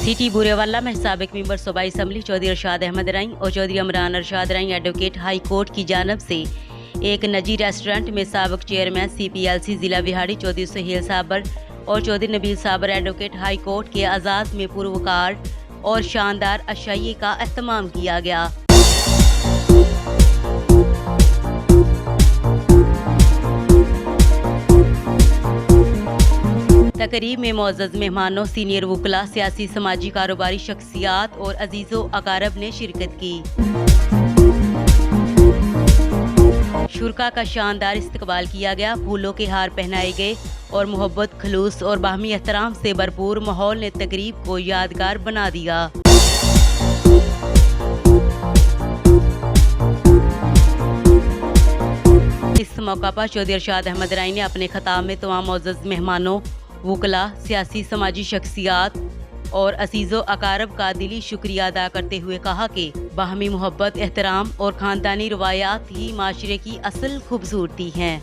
City Burewala में साबिक member सूबाई असम्बली चौधरी अरशाद अहमद रई और चौधरी इमरान अरशाद रई एडवोकेट हाई कोर्ट की जानब से एक निजी रेस्टोरेंट में साबिक चेयरमैन CPLC जिला बिहाड़ी चौधरी सुहेल साबर और चौधरी नबील साबर एडवोकेट हाई कोर्ट के आज़ाद में पुरवकार और शानदार अशाइये का एहतमाम किया गया। तकरीब में मौजूद मेहमानों, सीनियर वकला, सियासी समाजी कारोबारी शख्सियात और अजीज़ो अकारब ने शिरकत की। शुरका का शानदार इस्तकबाल किया गया। फूलों के हार पहनाए गए और मोहब्बत, खलूस और बाहमी एहतराम से भरपूर माहौल ने तकरीब को यादगार बना दिया। इस मौका पर चौधरी अरशाद अहमद रई ने अपने खिताब में तमाम मौजूद मेहमानों, वकला, सियासी समाजी शख्सियात और अजीज़ो अकारब का दिली शुक्रिया अदा करते हुए कहा कि बाहमी मोहब्बत, एहतराम और ख़ानदानी रवायात ही माशरे की असल खूबसूरती हैं।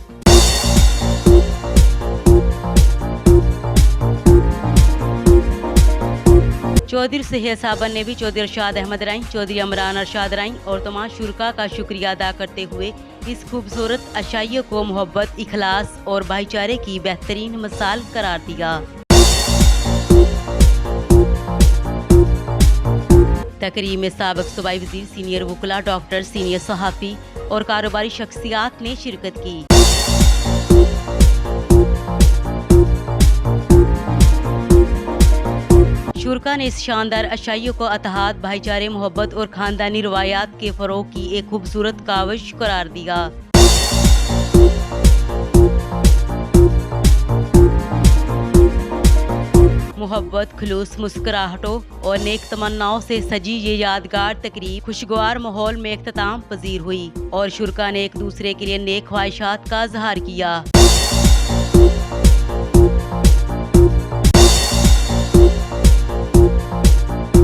चौधरी सुहेल साबर ने भी चौधरी अरशाद अहमद रई, चौधरी इमरान अरशाद रई और तमाम शुरका का शुक्रिया अदा करते हुए इस खूबसूरत अशाइये को मोहब्बत, इखलास और भाईचारे की बेहतरीन मिसाल करार दिया। तकरीब में साबिक सूबाई वज़ीर, सीनियर वकला, डॉक्टर, सीनियर सहाफ़ी और कारोबारी शख्सियात ने शिरकत की। शुरका ने इस शानदार अशाइयों को अतहाद, भाईचारे, मोहब्बत और ख़ानदानी रवायात के फ़रोग़ की एक खूबसूरत काविश करार दिया। मोहब्बत, खुलूस, मुस्कुराहटों और नेक तमन्नाओं से सजी ये यादगार तकरीब खुशगवार माहौल में इख्तिताम पजीर हुई और शुरका ने एक दूसरे के लिए नेक ख्वाहिशात का इज़हार किया।